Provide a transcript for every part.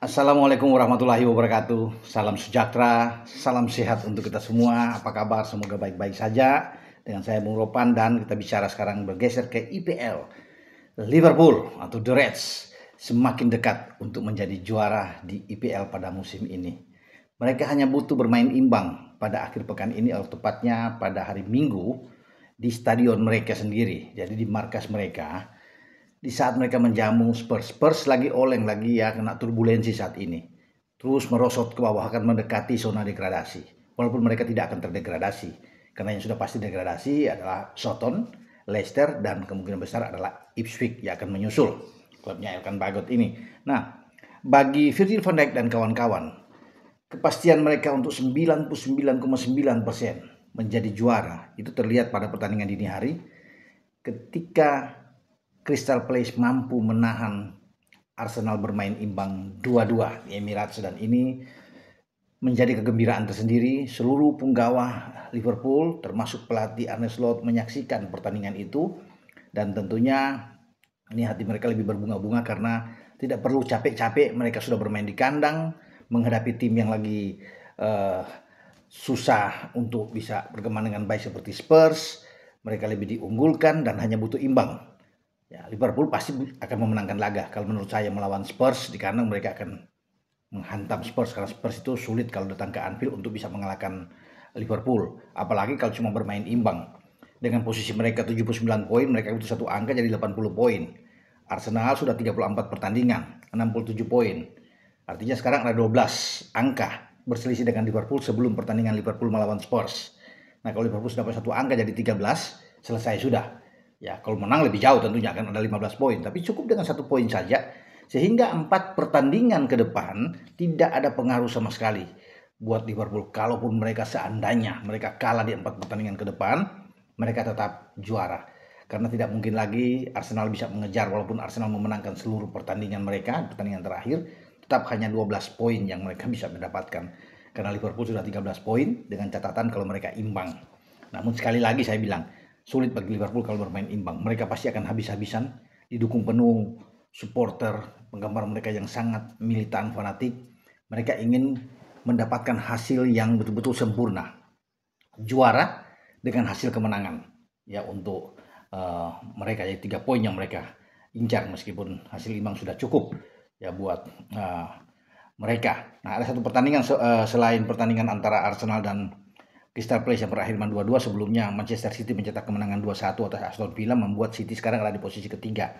Assalamualaikum warahmatullahi wabarakatuh. Salam sejahtera, salam sehat untuk kita semua. Apa kabar? Semoga baik-baik saja. Dengan saya Bung Ropan dan kita bicara sekarang bergeser ke IPL. Liverpool atau The Reds semakin dekat untuk menjadi juara di IPL pada musim ini. Mereka hanya butuh bermain imbang pada akhir pekan ini, atau tepatnya pada hari Minggu di stadion mereka sendiri. Jadi di markas mereka. Di saat mereka menjamu Spurs lagi oleng lagi ya, kena turbulensi saat ini. Terus merosot ke bawah, akan mendekati zona degradasi. Walaupun mereka tidak akan terdegradasi. Karena yang sudah pasti degradasi adalah Soton, Leicester, dan kemungkinan besar adalah Ipswich yang akan menyusul klubnya Elkan Bagot ini. Nah, bagi Virgil van Dijk dan kawan-kawan, kepastian mereka untuk 99,9% menjadi juara itu terlihat pada pertandingan dini hari ketika Crystal Palace mampu menahan Arsenal bermain imbang 2-2 di Emirates, dan ini menjadi kegembiraan tersendiri. Seluruh punggawa Liverpool termasuk pelatih Arne Slot menyaksikan pertandingan itu, dan tentunya ini hati mereka lebih berbunga-bunga karena tidak perlu capek-capek, mereka sudah bermain di kandang menghadapi tim yang lagi susah untuk bisa berkembang dengan baik seperti Spurs. Mereka lebih diunggulkan dan hanya butuh imbang. Ya, Liverpool pasti akan memenangkan laga. Kalau menurut saya melawan Spurs di kandang mereka akan menghantam Spurs, karena Spurs itu sulit kalau datang ke Anfield untuk bisa mengalahkan Liverpool. Apalagi kalau cuma bermain imbang. Dengan posisi mereka 79 poin, mereka butuh satu angka jadi 80 poin. Arsenal sudah 34 pertandingan, 67 poin. Artinya sekarang ada 12 angka berselisih dengan Liverpool sebelum pertandingan Liverpool melawan Spurs. Nah, kalau Liverpool sudah dapat satu angka jadi 13, selesai sudah. Ya, kalau menang lebih jauh tentunya akan ada 15 poin, tapi cukup dengan 1 poin saja sehingga 4 pertandingan ke depan tidak ada pengaruh sama sekali buat Liverpool. Kalaupun mereka seandainya mereka kalah di 4 pertandingan ke depan, mereka tetap juara. Karena tidak mungkin lagi Arsenal bisa mengejar, walaupun Arsenal memenangkan seluruh pertandingan mereka, pertandingan terakhir, tetap hanya 12 poin yang mereka bisa mendapatkan. Karena Liverpool sudah 13 poin dengan catatan kalau mereka imbang. Namun sekali lagi saya bilang, sulit bagi Liverpool kalau bermain imbang. Mereka pasti akan habis-habisan, didukung penuh supporter, penggemar mereka yang sangat militan, fanatik. Mereka ingin mendapatkan hasil yang betul-betul sempurna. Juara dengan hasil kemenangan. Ya, untuk mereka ya 3 poin yang mereka incar, meskipun hasil imbang sudah cukup ya buat mereka. Nah, ada satu pertandingan selain pertandingan antara Arsenal dan Crystal Palace yang berakhir 2-2, sebelumnya Manchester City mencetak kemenangan 2-1 atas Aston Villa, membuat City sekarang ada di posisi ketiga.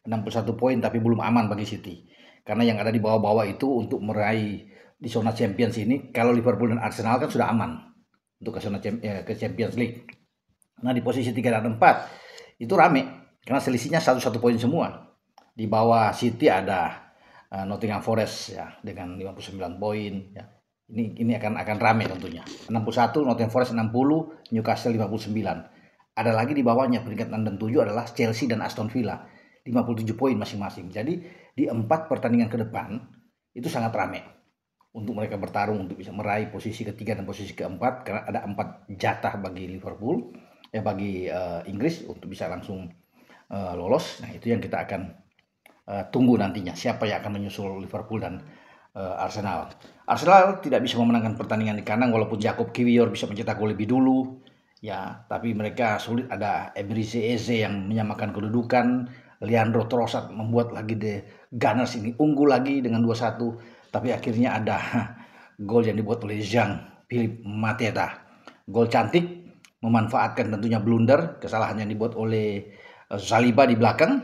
61 poin, tapi belum aman bagi City. Karena yang ada di bawah-bawah itu untuk meraih di zona Champions ini, kalau Liverpool dan Arsenal kan sudah aman untuk ke zona ke Champions League. Nah, di posisi 3 dan 4 itu rame karena selisihnya 1-1 poin semua. Di bawah City ada Nottingham Forest ya dengan 59 poin ya. Ini akan rame tentunya. 61 Nottingham Forest, 60 Newcastle 59. Ada lagi di bawahnya peringkat 6 dan 7 adalah Chelsea dan Aston Villa, 57 poin masing-masing. Jadi di 4 pertandingan ke depan itu sangat rame untuk mereka bertarung untuk bisa meraih posisi ketiga dan posisi keempat, karena ada 4 jatah bagi Liverpool bagi Inggris untuk bisa langsung lolos. Nah, itu yang kita akan tunggu nantinya, siapa yang akan menyusul Liverpool dan Arsenal. Arsenal tidak bisa memenangkan pertandingan di kandang, walaupun Jacob Kiwior bisa mencetak gol lebih dulu ya, tapi mereka sulit. Ada Eberechi Eze yang menyamakan kedudukan, Leandro Trossard membuat lagi The Gunners ini unggul lagi dengan 2-1, tapi akhirnya ada gol yang dibuat oleh Jean-Philippe Mateta. Gol cantik, memanfaatkan tentunya blunder, kesalahan yang dibuat oleh Saliba di belakang,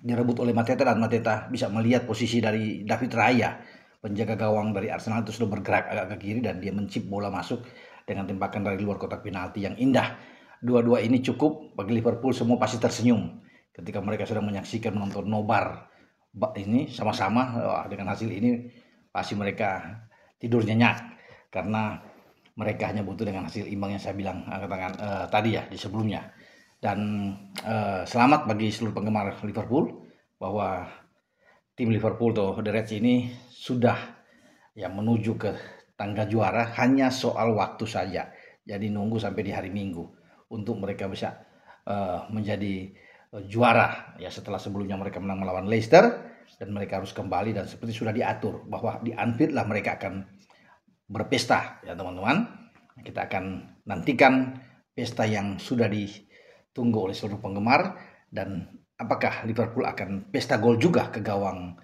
direbut oleh Mateta, dan Mateta bisa melihat posisi dari David Raya, penjaga gawang dari Arsenal itu sudah bergerak agak ke kiri, dan dia mencip bola masuk dengan tembakan dari luar kotak penalti yang indah. Dua-dua ini cukup bagi Liverpool, semua pasti tersenyum ketika mereka sudah menyaksikan, menonton nobar ini sama-sama. Dengan hasil ini pasti mereka tidur nyenyak, karena mereka hanya butuh dengan hasil imbang yang saya bilang tadi ya di sebelumnya. Dan selamat bagi seluruh penggemar Liverpool bahwa tim Liverpool atau The Reds ini sudah ya menuju ke tangga juara, hanya soal waktu saja. Jadi nunggu sampai di hari Minggu untuk mereka bisa menjadi juara ya, setelah sebelumnya mereka menang melawan Leicester dan mereka harus kembali, dan seperti sudah diatur bahwa di Anfield lah mereka akan berpesta ya teman-teman. Kita akan nantikan pesta yang sudah ditunggu oleh seluruh penggemar, dan apakah Liverpool akan pesta gol juga ke gawang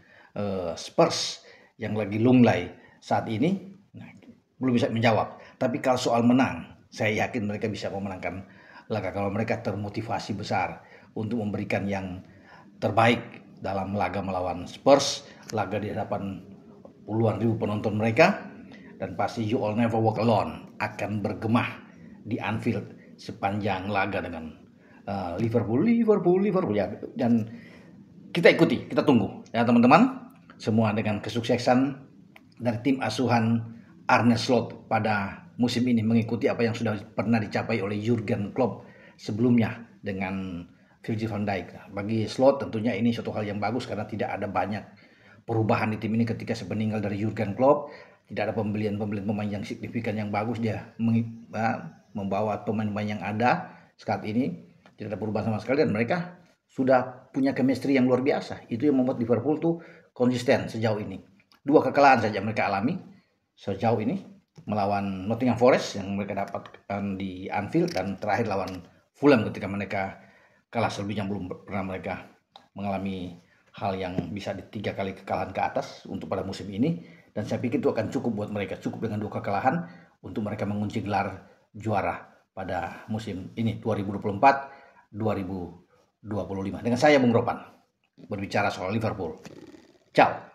Spurs yang lagi lunglai saat ini? Nah, belum bisa menjawab. Tapi kalau soal menang, saya yakin mereka bisa memenangkan laga kalau mereka termotivasi besar untuk memberikan yang terbaik dalam laga melawan Spurs, laga di hadapan puluhan ribu penonton mereka, dan pasti You All Never Walk Alone akan bergema di Anfield sepanjang laga dengan Liverpool ya. Dan kita ikuti, kita tunggu ya teman-teman, semua dengan kesuksesan dari tim asuhan Arne Slot pada musim ini, mengikuti apa yang sudah pernah dicapai oleh Jurgen Klopp sebelumnya dengan Virgil van Dijk. Bagi Slot tentunya ini suatu hal yang bagus karena tidak ada banyak perubahan di tim ini ketika sepeninggal dari Jurgen Klopp. Tidak ada pembelian pemain yang signifikan yang bagus. Dia membawa pemain-pemain yang ada saat ini, tidak ada perubahan sama sekali, dan mereka sudah punya chemistry yang luar biasa. Itu yang membuat Liverpool tuh konsisten sejauh ini. 2 kekalahan saja mereka alami sejauh ini, melawan Nottingham Forest yang mereka dapatkan di Anfield, dan terakhir lawan Fulham ketika mereka kalah. Selebihnya belum pernah mereka mengalami hal yang bisa di 3 kali kekalahan ke atas untuk pada musim ini, dan saya pikir itu akan cukup buat mereka, cukup dengan 2 kekalahan untuk mereka mengunci gelar juara pada musim ini 2024-2025. Dengan saya Bung Ropan berbicara soal Liverpool. Ciao.